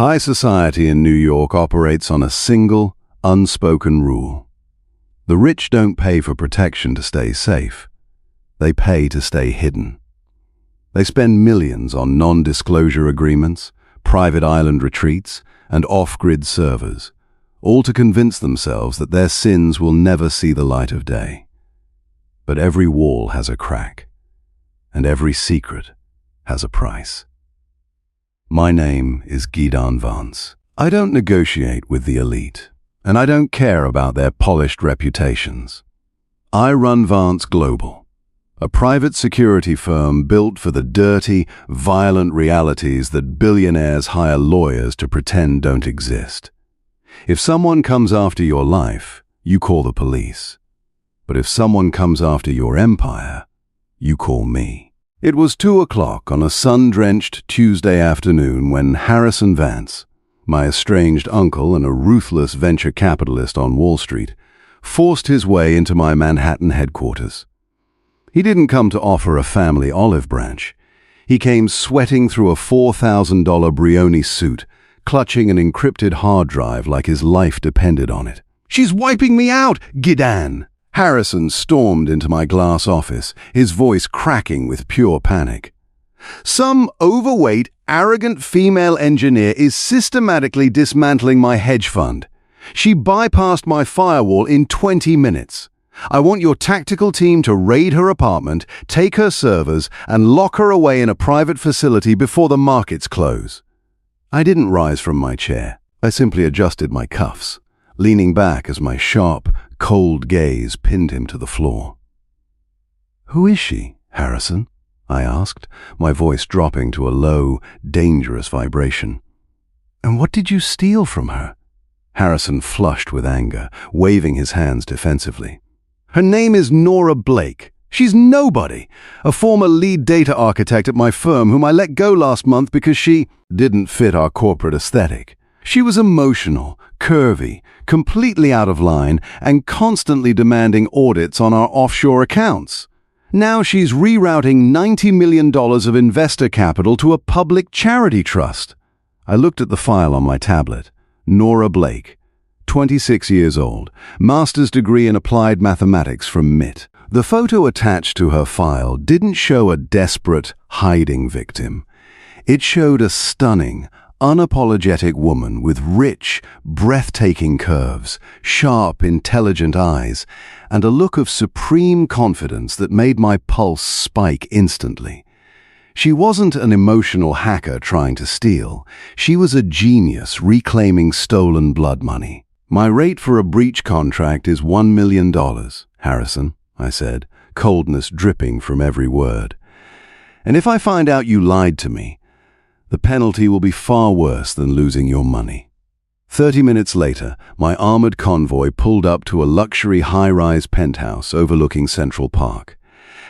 High society in New York operates on a single, unspoken rule. The rich don't pay for protection to stay safe. They pay to stay hidden. They spend millions on non-disclosure agreements, private island retreats, and off-grid servers, all to convince themselves that their sins will never see the light of day. But every wall has a crack, and every secret has a price. My name is Gidan Vance. I don't negotiate with the elite, and I don't care about their polished reputations. I run Vance Global, a private security firm built for the dirty, violent realities that billionaires hire lawyers to pretend don't exist. If someone comes after your life, you call the police. But if someone comes after your empire, you call me. It was 2 o'clock on a sun-drenched Tuesday afternoon when Harrison Vance, my estranged uncle and a ruthless venture capitalist on Wall Street, forced his way into my Manhattan headquarters. He didn't come to offer a family olive branch. He came sweating through a $4,000 Brioni suit, clutching an encrypted hard drive like his life depended on it. "She's wiping me out, Gidan!" Harrison stormed into my glass office, his voice cracking with pure panic. "Some overweight, arrogant female engineer is systematically dismantling my hedge fund. She bypassed my firewall in 20 minutes. I want your tactical team to raid her apartment, take her servers, and lock her away in a private facility before the markets close." I didn't rise from my chair. I simply adjusted my cuffs, leaning back as my sharp, cold gaze pinned him to the floor. "Who is she, Harrison?" I asked, my voice dropping to a low, dangerous vibration. "And what did you steal from her?" Harrison flushed with anger, waving his hands defensively. "Her name is Nora Blake. She's nobody, a former lead data architect at my firm whom I let go last month because she didn't fit our corporate aesthetic. She was emotional, curvy, completely out of line, and constantly demanding audits on our offshore accounts. Now she's rerouting $90 million of investor capital to a public charity trust." I looked at the file on my tablet. Nora Blake, 26 years old, master's degree in applied mathematics from MIT. The photo attached to her file didn't show a desperate, hiding victim. It showed a stunning, unapologetic woman with rich, breathtaking curves, sharp, intelligent eyes, and a look of supreme confidence that made my pulse spike instantly. She wasn't an emotional hacker trying to steal. She was a genius reclaiming stolen blood money. "My rate for a breach contract is $1 million, Harrison," I said, coldness dripping from every word. "And if I find out you lied to me, the penalty will be far worse than losing your money." 30 minutes later, my armored convoy pulled up to a luxury high-rise penthouse overlooking Central Park.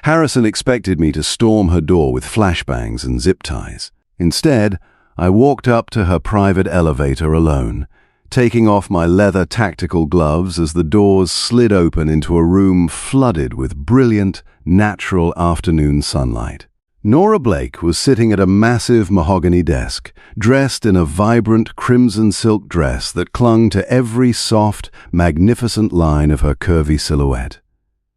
Harrison expected me to storm her door with flashbangs and zip ties. Instead, I walked up to her private elevator alone, taking off my leather tactical gloves as the doors slid open into a room flooded with brilliant, natural afternoon sunlight. Nora Blake was sitting at a massive mahogany desk, dressed in a vibrant crimson silk dress that clung to every soft, magnificent line of her curvy silhouette.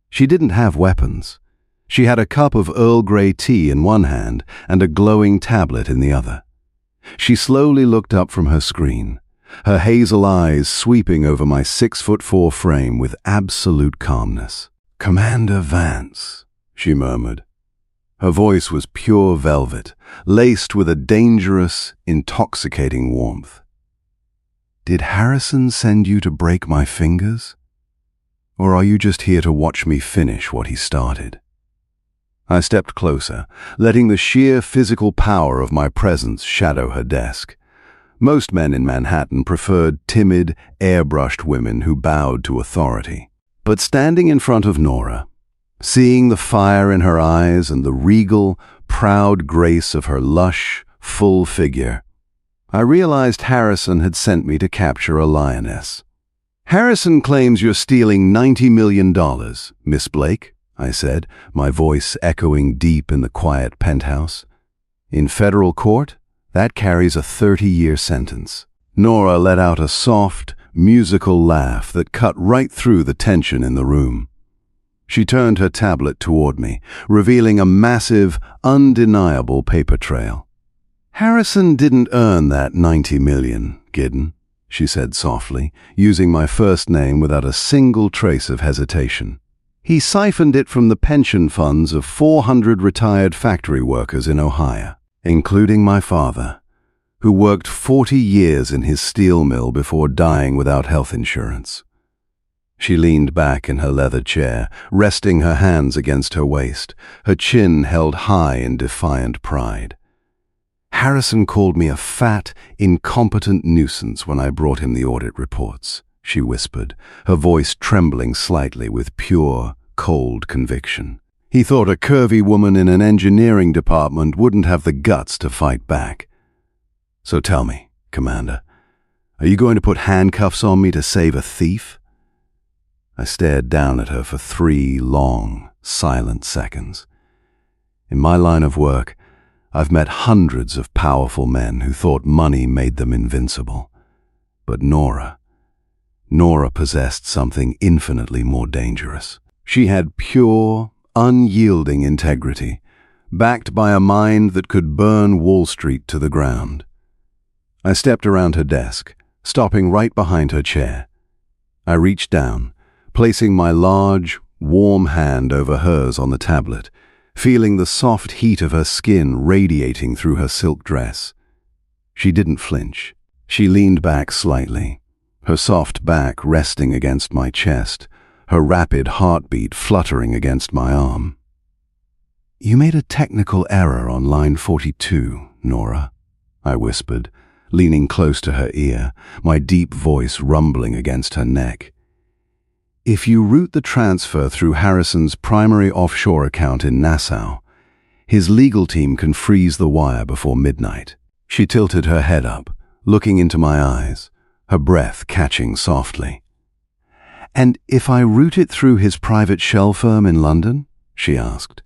She didn't have weapons. She had a cup of Earl Grey tea in one hand and a glowing tablet in the other. She slowly looked up from her screen, her hazel eyes sweeping over my 6'4" frame with absolute calmness. "Commander Vance," she murmured. Her voice was pure velvet, laced with a dangerous, intoxicating warmth. "Did Harrison send you to break my fingers? Or are you just here to watch me finish what he started?" I stepped closer, letting the sheer physical power of my presence shadow her desk. Most men in Manhattan preferred timid, airbrushed women who bowed to authority. But standing in front of Nora, seeing the fire in her eyes and the regal, proud grace of her lush, full figure, I realized Harrison had sent me to capture a lioness. "Harrison claims you're stealing $90 million, Miss Blake," I said, my voice echoing deep in the quiet penthouse. "In federal court, That carries a 30-year sentence." Nora let out a soft, musical laugh that cut right through the tension in the room. She turned her tablet toward me, revealing a massive, undeniable paper trail. "Harrison didn't earn that 90 million, Gidan," she said softly, using my first name without a single trace of hesitation. "He siphoned it from the pension funds of 400 retired factory workers in Ohio, including my father, who worked 40 years in his steel mill before dying without health insurance." She leaned back in her leather chair, resting her hands against her waist, her chin held high in defiant pride. "Harrison called me a fat, incompetent nuisance when I brought him the audit reports," she whispered, her voice trembling slightly with pure, cold conviction. "He thought a curvy woman in an engineering department wouldn't have the guts to fight back. So tell me, Commander, are you going to put handcuffs on me to save a thief?" I stared down at her for 3 long, silent seconds. In my line of work, I've met hundreds of powerful men who thought money made them invincible. But Nora possessed something infinitely more dangerous. She had pure, unyielding integrity, backed by a mind that could burn Wall Street to the ground. I stepped around her desk, stopping right behind her chair. I reached down, placing my large, warm hand over hers on the tablet, feeling the soft heat of her skin radiating through her silk dress. She didn't flinch. She leaned back slightly, her soft back resting against my chest, her rapid heartbeat fluttering against my arm. "You made a technical error on line 42, Nora," I whispered, leaning close to her ear, my deep voice rumbling against her neck. "If you route the transfer through Harrison's primary offshore account in Nassau, his legal team can freeze the wire before midnight." She tilted her head up, looking into my eyes, her breath catching softly. "And if I route it through his private shell firm in London?" she asked.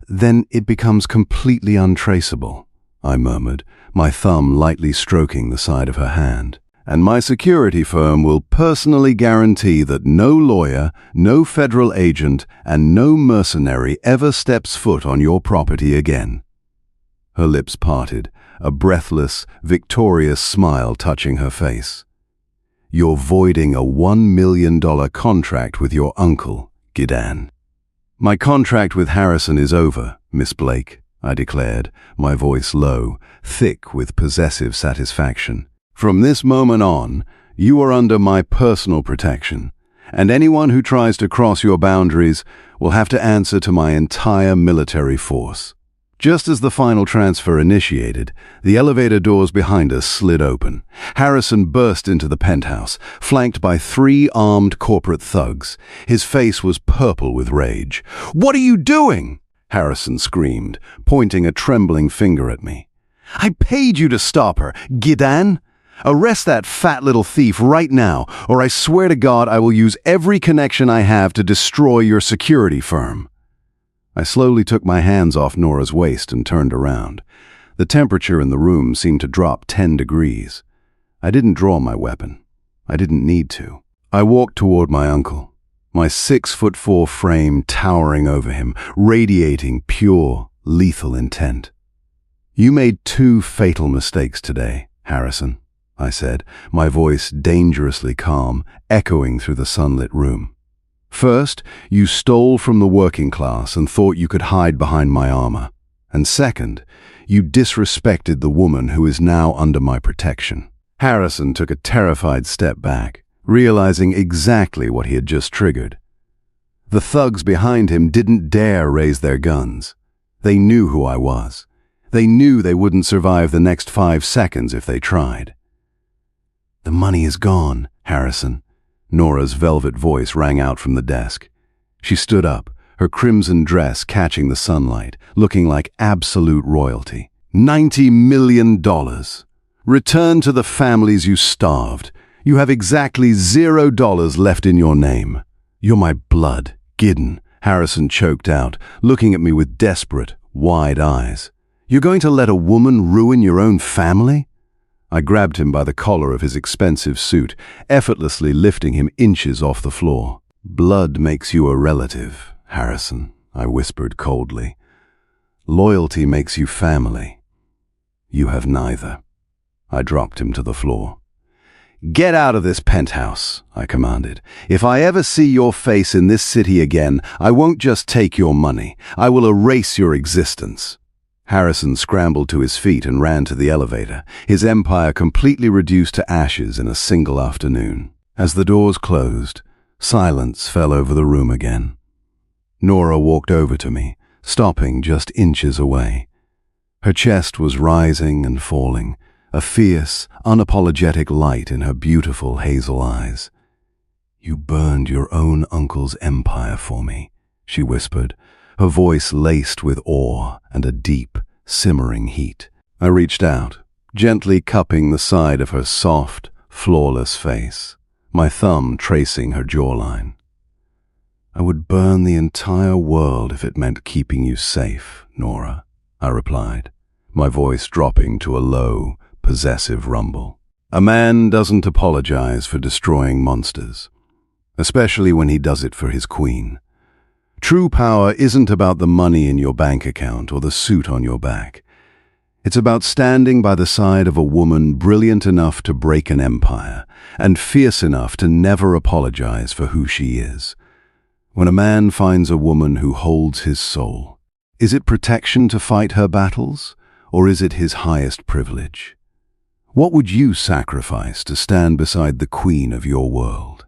"Then it becomes completely untraceable," I murmured, my thumb lightly stroking the side of her hand. "And my security firm will personally guarantee that no lawyer, no federal agent, and no mercenary ever steps foot on your property again." Her lips parted, a breathless, victorious smile touching her face. "You're voiding a $1 million contract with your uncle, Gidan." "My contract with Harrison is over, Miss Blake," I declared, my voice low, thick with possessive satisfaction. "From this moment on, you are under my personal protection, and anyone who tries to cross your boundaries will have to answer to my entire military force." Just as the final transfer initiated, the elevator doors behind us slid open. Harrison burst into the penthouse, flanked by 3 armed corporate thugs. His face was purple with rage. "What are you doing?" Harrison screamed, pointing a trembling finger at me. "I paid you to stop her, Gidan! Arrest that fat little thief right now, or I swear to God I will use every connection I have to destroy your security firm." I slowly took my hands off Nora's waist and turned around. The temperature in the room seemed to drop 10 degrees. I didn't draw my weapon. I didn't need to. I walked toward my uncle, my 6'4" frame towering over him, radiating pure, lethal intent. "You made 2 fatal mistakes today, Harrison," I said, my voice dangerously calm, echoing through the sunlit room. "First, you stole from the working class and thought you could hide behind my armor. And second, you disrespected the woman who is now under my protection." Harrison took a terrified step back, realizing exactly what he had just triggered. The thugs behind him didn't dare raise their guns. They knew who I was. They knew they wouldn't survive the next 5 seconds if they tried. "The money is gone, Harrison." Nora's velvet voice rang out from the desk. She stood up, her crimson dress catching the sunlight, looking like absolute royalty. $90 million. Return to the families you starved. You have exactly $0 left in your name. You're my blood, Gidan, Harrison choked out, looking at me with desperate, wide eyes. You're going to let a woman ruin your own family? I grabbed him by the collar of his expensive suit, effortlessly lifting him inches off the floor. Blood makes you a relative, Harrison, I whispered coldly. Loyalty makes you family. You have neither. I dropped him to the floor. Get out of this penthouse, I commanded. If I ever see your face in this city again, I won't just take your money. I will erase your existence. Harrison scrambled to his feet and ran to the elevator, his empire completely reduced to ashes in a single afternoon. As the doors closed, silence fell over the room again. Nora walked over to me, stopping just inches away. Her chest was rising and falling, a fierce, unapologetic light in her beautiful hazel eyes. You burned your own uncle's empire for me, she whispered, her voice laced with awe and a deep, simmering heat. I reached out, gently cupping the side of her soft, flawless face, my thumb tracing her jawline. I would burn the entire world if it meant keeping you safe, Nora, I replied, my voice dropping to a low, possessive rumble. A man doesn't apologize for destroying monsters, especially when he does it for his queen. True power isn't about the money in your bank account or the suit on your back. It's about standing by the side of a woman brilliant enough to break an empire and fierce enough to never apologize for who she is. When a man finds a woman who holds his soul, is it protection to fight her battles, or is it his highest privilege? What would you sacrifice to stand beside the queen of your world?